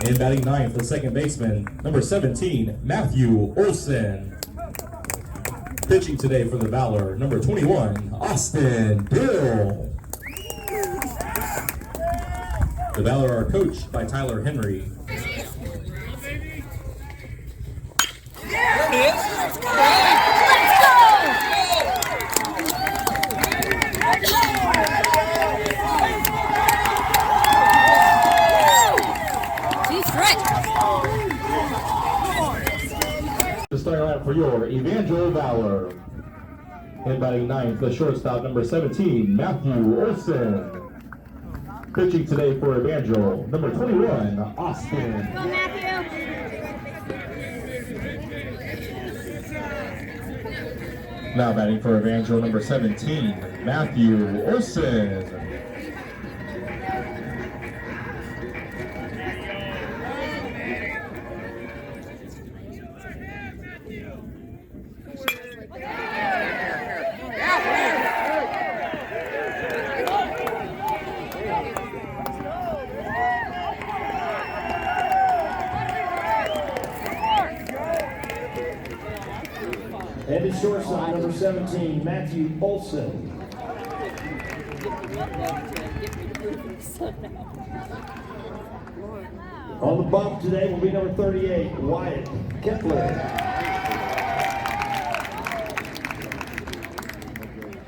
And batting ninth, the second baseman, number 17, Matthew Olson. Pitching today for the Valor, number 21, Austin Bill. The Valor are coached by Tyler Henry. There it is. Let's go! The starting lineup for your Evangel Valor. And batting ninth, the shortstop, number 17, Matthew Olson. Pitching today for Evangel, number 21, Austin. Go, Matthew. Now batting for Evangel, number 17, Matthew Olson. And his shortstop, number 17, Matthew Olson. On the bump today will be number 38, Wyatt Kepler.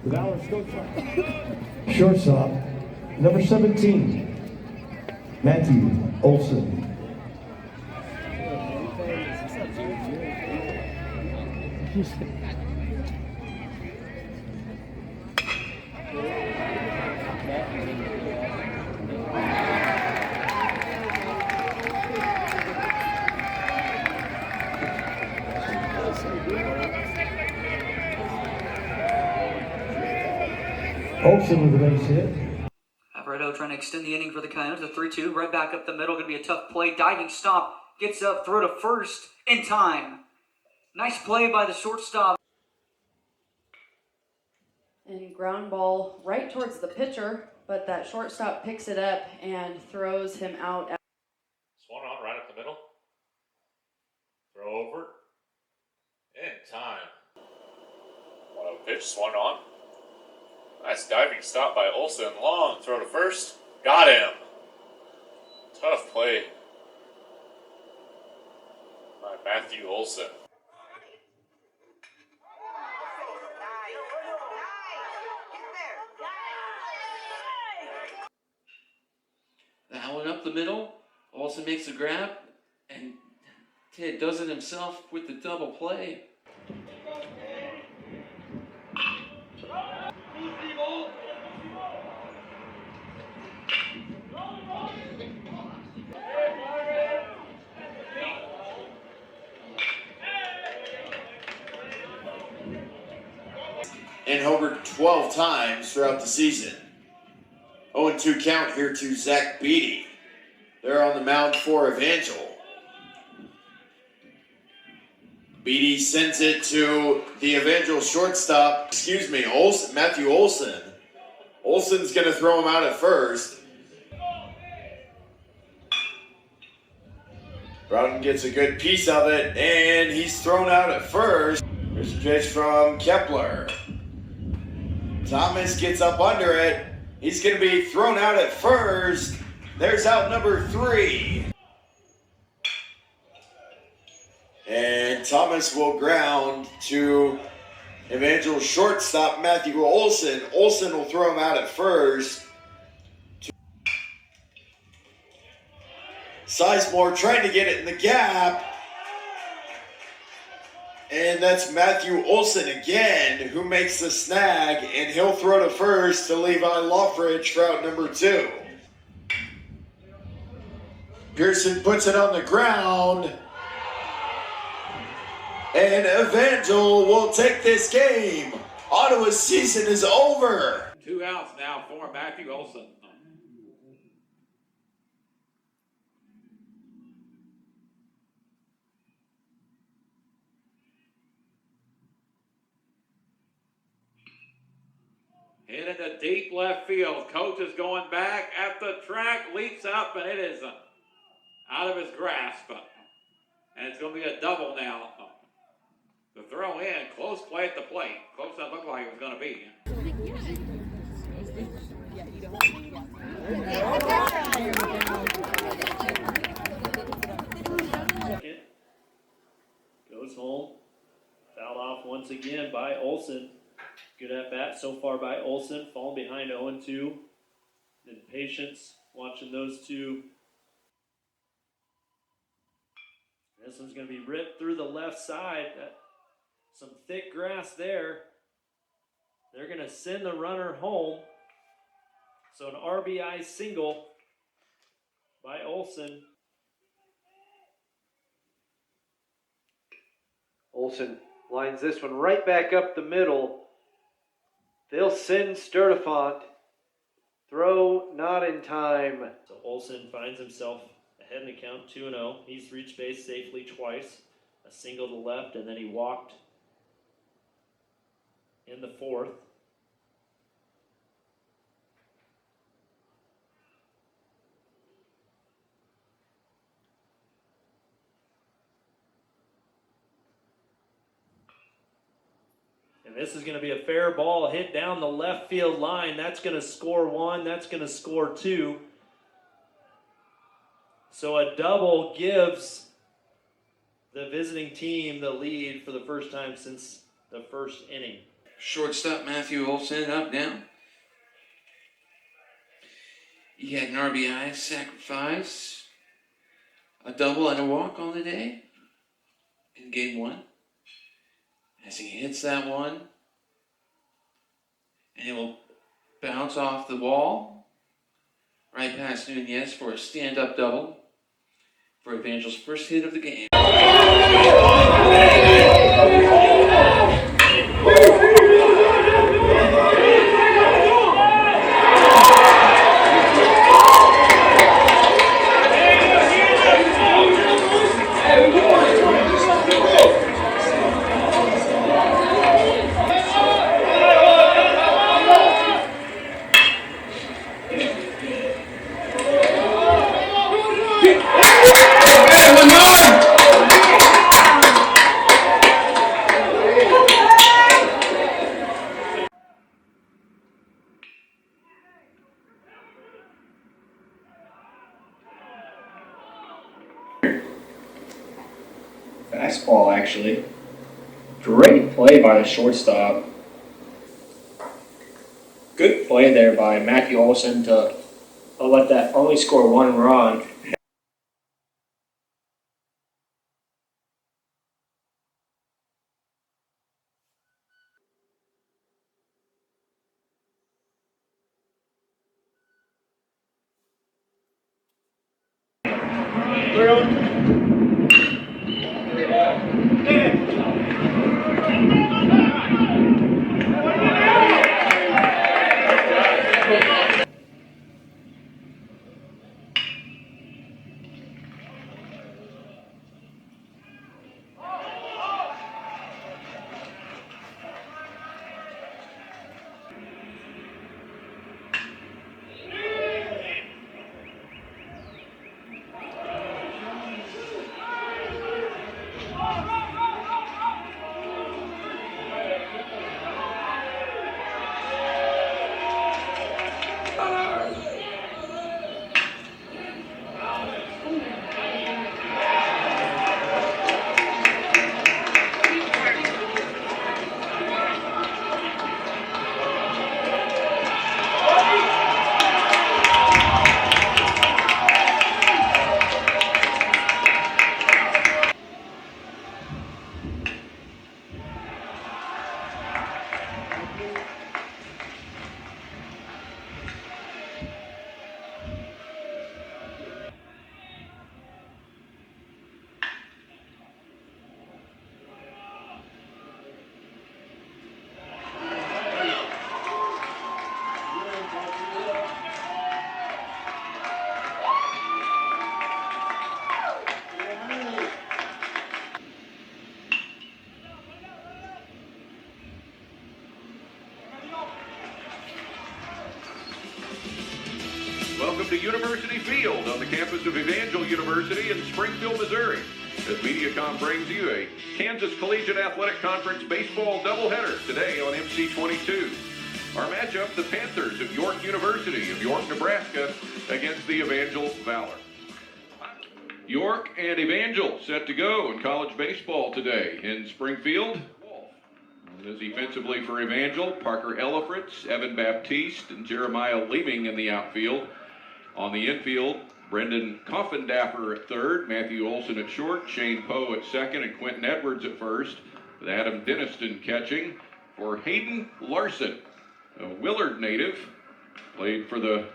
The Valor shortstop, number 17, Matthew Olson. Olson with the base hit. Alvarado trying to extend the inning for the Coyotes. A 3-2, right back up the middle. Going to be a tough play. Diving stop. Gets up, throw to first in time. Nice play by the shortstop. And ground ball right towards the pitcher, but that shortstop picks it up and throws him out. Swung on right up the middle. Throw over. In time. 1-0 pitch, swung on. Nice diving stop by Olson. Long throw to first. Got him. Tough play by Matthew Olson. That one up the middle. Olson makes a grab, and Ted does it himself with the double play. And homered 12 times throughout the season. 0-2 count here to Zach Beatty. They're on the mound for Evangel. Beatty sends it to the Evangel shortstop, Matthew Olson. Olson's going to throw him out at first. Broughton gets a good piece of it, and he's thrown out at first. There's a pitch from Kepler. Thomas gets up under it. He's going to be thrown out at first. There's out number 3. And Thomas will ground to Evangel shortstop Matthew Olson. Olson will throw him out at first. Sizemore trying to get it in the gap. And that's Matthew Olson again, who makes the snag, and he'll throw to first to Levi Loffridge for out number 2. Pearson puts it on the ground, and Evangel will take this game. Ottawa's season is over. 2 outs now for Matthew Olson. Hit into deep left field. Coach is going back at the track, leaps up, and it is out of his grasp. And it's going to be a double now. The throw in, close play at the plate. Close that looked like it was going to be. Goes home. Fouled off once again by Olson. Good at bat so far by Olson. Falling behind 0-2. Then patience watching those two. This one's going to be ripped through the left side. Some thick grass there. They're going to send the runner home. So an RBI single by Olson. Olson lines this one right back up the middle. They'll send Sturdifant. Throw not in time. So Olson finds himself ahead in the count 2-0. He's reached base safely twice. A single to left, and then he walked in the fourth. And this is going to be a fair ball hit down the left field line. That's going to score one. That's going to score two. So a double gives the visiting team the lead for the first time since the first inning. Shortstop Matthew Olson up now. He had an RBI sacrifice, a double and a walk on the day in game one. As he hits that one, and it will bounce off the wall right past Nunez for a stand-up double for Evangel's first hit of the game. Fastball, actually. Great play by the shortstop. Good play there by Matthew Olson to let that only score one run. welcome to University Field on the campus of Evangel University in Springfield, Missouri, as MediaCom brings you a Kansas Collegiate Athletic Conference baseball doubleheader today on MC22. Our matchup, the Panthers of York University of York, Nebraska, against the Evangel Valor. York and Evangel set to go in college baseball today in Springfield. As defensively for Evangel, Parker Ellifritz, Evan Baptiste, and Jeremiah Leeming in the outfield. On the infield, Brendan Coffendaffer at third, Matthew Olson at short, Shane Poe at second, and Quentin Edwards at first, with Adam Denniston catching for Hayden Larson, a Willard native, played for the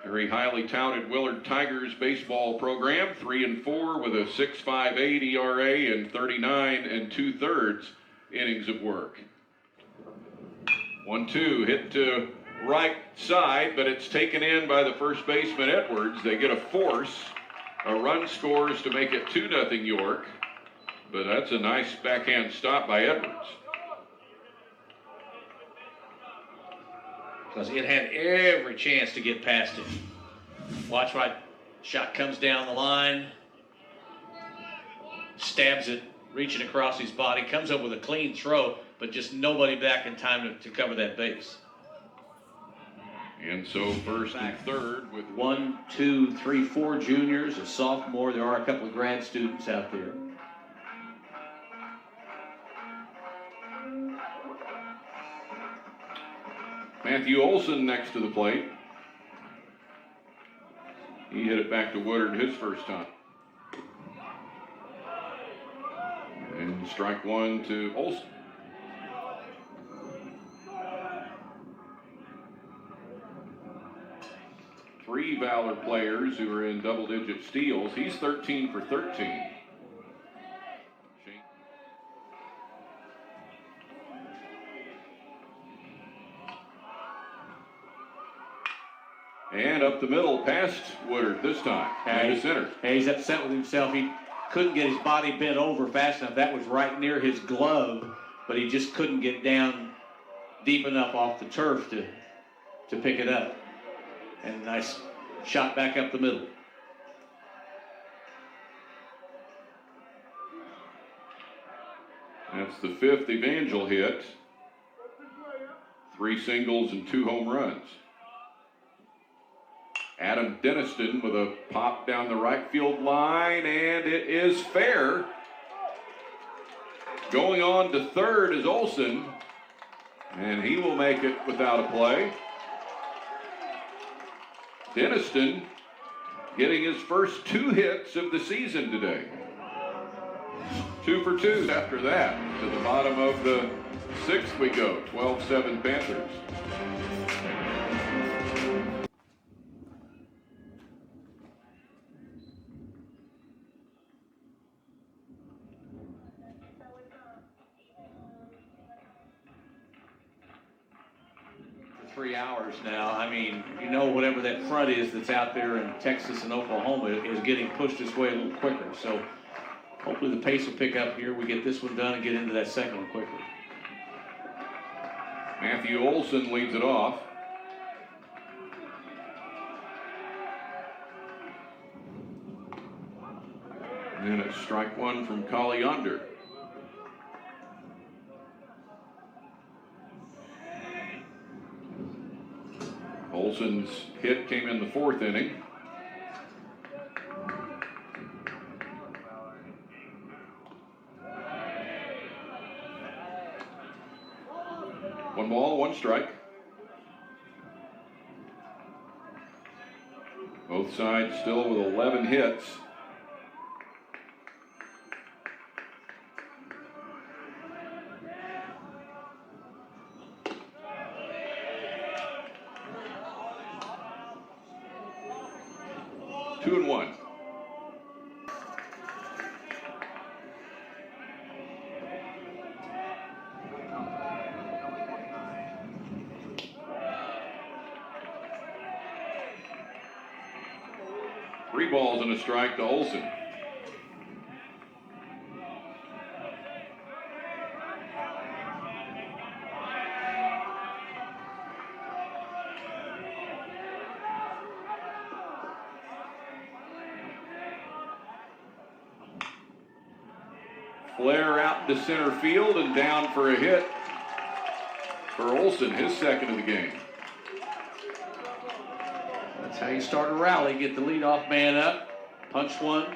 very highly touted Willard Tigers baseball program, 3-4 with a 6.58 ERA and 39 2/3 innings of work. 1-2 hit to right side, but it's taken in by the first baseman Edwards. They get a force. A run scores to make it 2-0 York, but that's a nice backhand stop by Edwards. Because it had every chance to get past him. Watch right, shot comes down the line, stabs it, reaching across his body, comes up with a clean throw, but just nobody back in time to cover that base. And so first and third with 1, 2, 3, 4 juniors, a sophomore. There are a couple of grad students out there. Matthew Olson next to the plate. He hit it back to Woodard his first time. And strike one to Olson. Three Valor players who are in double-digit steals. He's 13 for 13. And up the middle past Woodard this time. And to center. And he's upset with himself. He couldn't get his body bent over fast enough. That was right near his glove, but he just couldn't get down deep enough off the turf to pick it up. And a nice shot back up the middle. That's the fifth Evangel hit. 3 singles and 2 home runs. Adam Denniston with a pop down the right field line, and it is fair. Going on to third is Olson, and he will make it without a play. Denniston getting his first 2 hits of the season today. 2 for 2 after that. To the bottom of the 6th we go, 12-7 Panthers. For 3 hours now. I mean, you know, whatever that front is that's out there in Texas and Oklahoma is getting pushed this way a little quicker. So hopefully the pace will pick up here. We get this one done and get into that second one quickly. Matthew Olson leads it off. And it's strike one from Collie Yonder. Olson's hit came in the 4th inning. One ball, 1 strike. Both sides still with 11 hits. Two and one. Three balls and a strike to Olson. Flare out to center field and down for a hit for Olson, his second of the game. That's how you start a rally. Get the leadoff man up, punch one.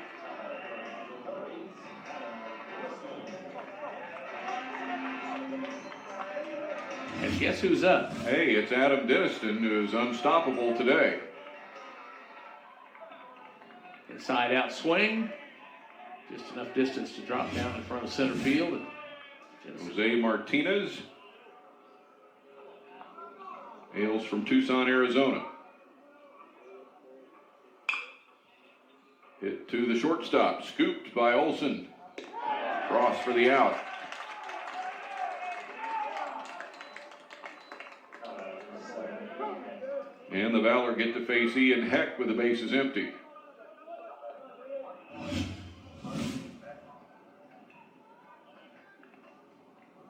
And guess who's up? Hey, it's Adam Denniston, who is unstoppable today. Inside out swing. Just enough distance to drop down in front of center field. Jose Martinez hails from Tucson, Arizona. Hit to the shortstop, scooped by Olson. Cross for the out. And the Valor get to face Ian Heck with the bases empty.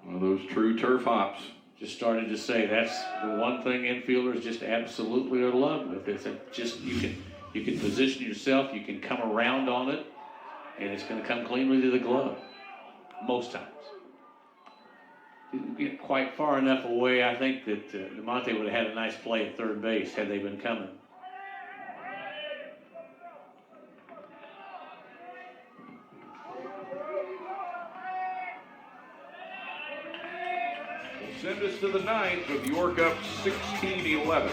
One of those true turf hops. Just started to say that's the one thing infielders just absolutely are loved with. It's just you can position yourself, you can come around on it, and it's going to come cleanly to the glove most times. Didn't get quite far enough away. I think that DeMonte would have had a nice play at third base had they been coming. Send us to the ninth with York up 16-11.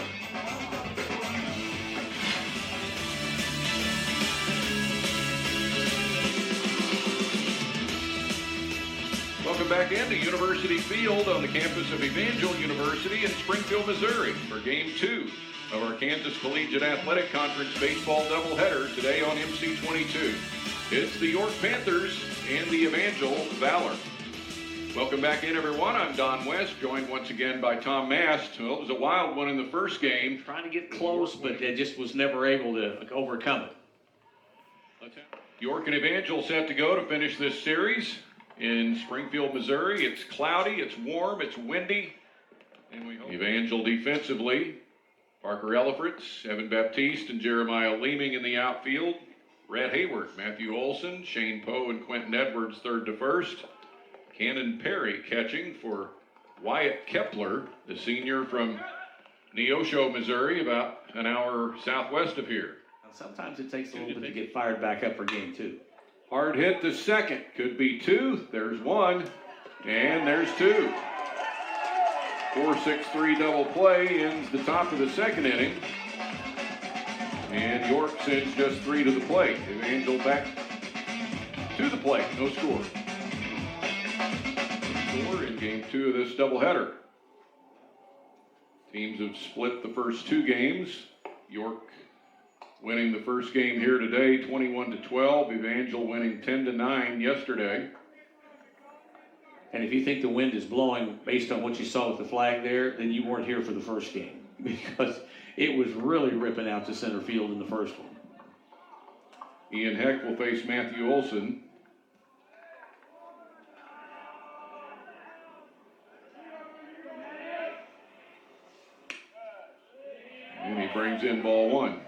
Welcome back into University Field on the campus of Evangel University in Springfield, Missouri for Game 2 of our Kansas Collegiate Athletic Conference baseball doubleheader today on MC22. It's the York Panthers and the Evangel Valor. Welcome back in, everyone. I'm Don West, joined once again by Tom Mast. Well, it was a wild one in the first game. Trying to get close, but they just was never able to overcome it. York and Evangel set to go to finish this series in Springfield, Missouri. It's cloudy, it's warm, it's windy. And we hope Evangel defensively, Parker Ellifritz, Evan Baptiste, and Jeremiah Leeming in the outfield. Rhett Hayward, Matthew Olson, Shane Poe, and Quentin Edwards third to first. Cannon Perry catching for Wyatt Kepler, the senior from Neosho, Missouri, about an hour southwest of here. Sometimes it takes a little bit to get fired back up for game 2. Hard hit to second. Could be 2. There's 1. And there's 2. 4-6-3 double play ends the top of the second inning. And York sends just 3 to the plate. Evangel back to the plate. No score. In game 2 of this doubleheader. Teams have split the first 2 games. York winning the first game here today, 21-12. Evangel winning 10-9 yesterday. And if you think the wind is blowing based on what you saw with the flag there, then you weren't here for the first game because it was really ripping out to center field in the first one. Ian Heck will face Matthew Olson. And he brings in ball 1.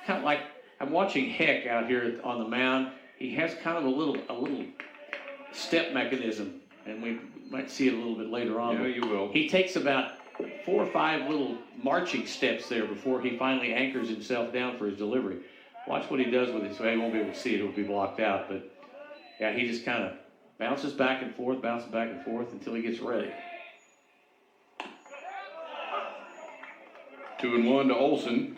Kind of like I'm watching Heck out here on the mound. He has kind of a little step mechanism, and we might see it a little bit later on. Yeah, you will. He takes about 4 or 5 little marching steps there before he finally anchors himself down for his delivery. Watch what he does with it, so he won't be able to see it. It'll be blocked out, but yeah, he just kind of bounces back and forth until he gets ready. 2-1 to Olson.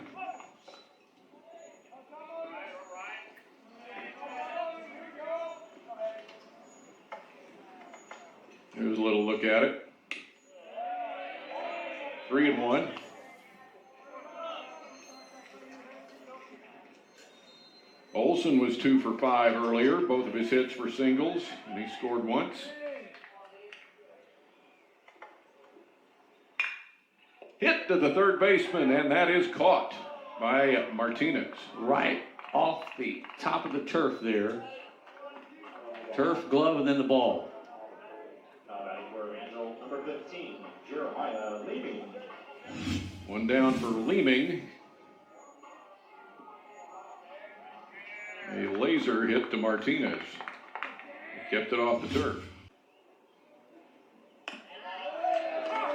Here's a little look at it. 3-1. Olson was 2 for 5 earlier. Both of his hits were singles, and he scored once. Hit to the third baseman, and that is caught by Martinez. Right off the top of the turf there. Turf, glove, and then the ball. Number 15, Jeremiah Leeming. One down for Leeming. A laser hit to Martinez. kept it off the turf.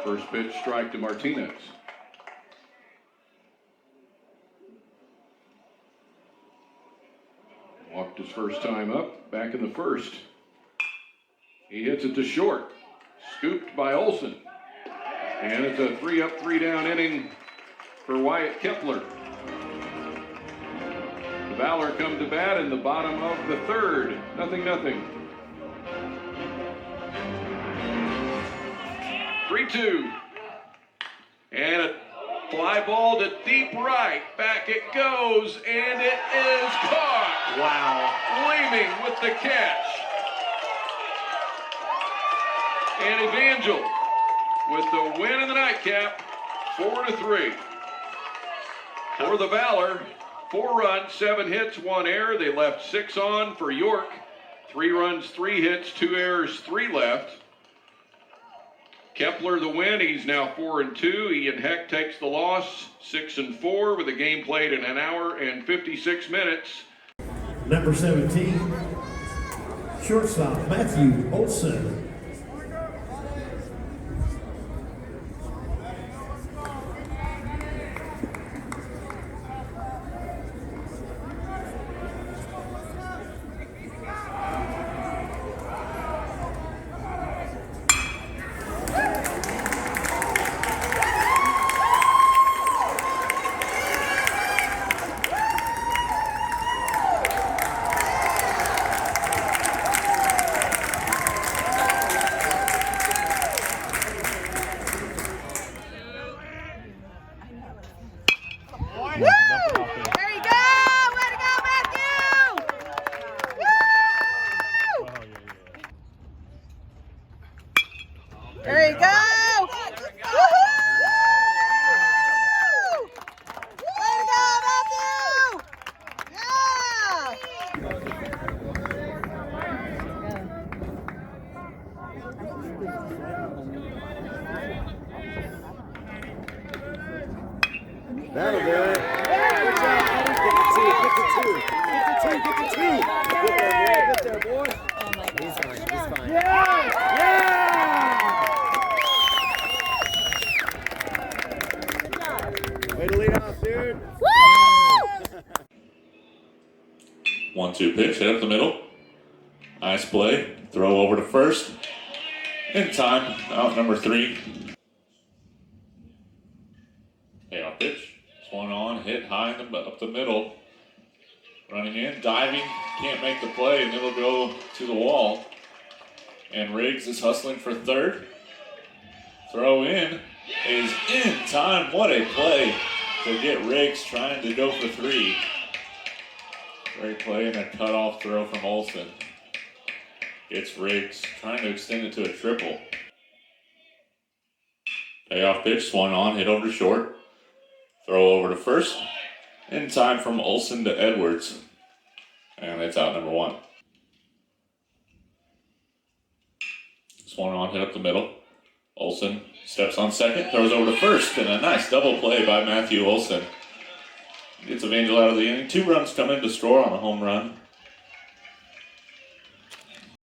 First pitch strike to Martinez. Walked his first time up, back in the first. He hits it to short. Scooped by Olson. And it's a 3-up, 3-down inning for Wyatt Kepler. The Valor come to bat in the bottom of the third. 0-0. 3-2. And a fly ball to deep right. Back it goes, and it is caught. Wow. Leeming with the catch. And Evangel with the win in the nightcap, 4-3. For the Valor, 4 runs, 7 hits, 1 error. They left 6 on for York. 3 runs, 3 hits, 2 errors, 3 left. Kepler the win. He's now 4-2. Ian Heck takes the loss, 6-4, with a game played in 1 hour and 56 minutes. Number 17, shortstop Matthew Olson. There you go! Woo-hoo! Way to go, Matthew! Yeah! That'll do it. Good job, buddy. Get the 2. Get there, boy. He's fine. Yeah! Way to lead off, dude. Woo! 1-2 pitch, hit up the middle. Nice play. Throw over to first. In time, out number 3. Payoff pitch. Swung on, hit high up the middle. Running in, diving, can't make the play, and it'll go to the wall. And Riggs is hustling for third. Throw in is in time. What a play to get Riggs trying to go for 3. Great play and a cutoff throw from Olson. Gets Riggs trying to extend it to a triple. Payoff pitch, swung on, hit over to short. Throw over to first. In time from Olson to Edwards. And it's out number 1. Swung on, hit up the middle. Olson steps on second, throws over to first, and a nice double play by Matthew Olson. Gets Evangel out of the inning. 2 runs come in to score on a home run.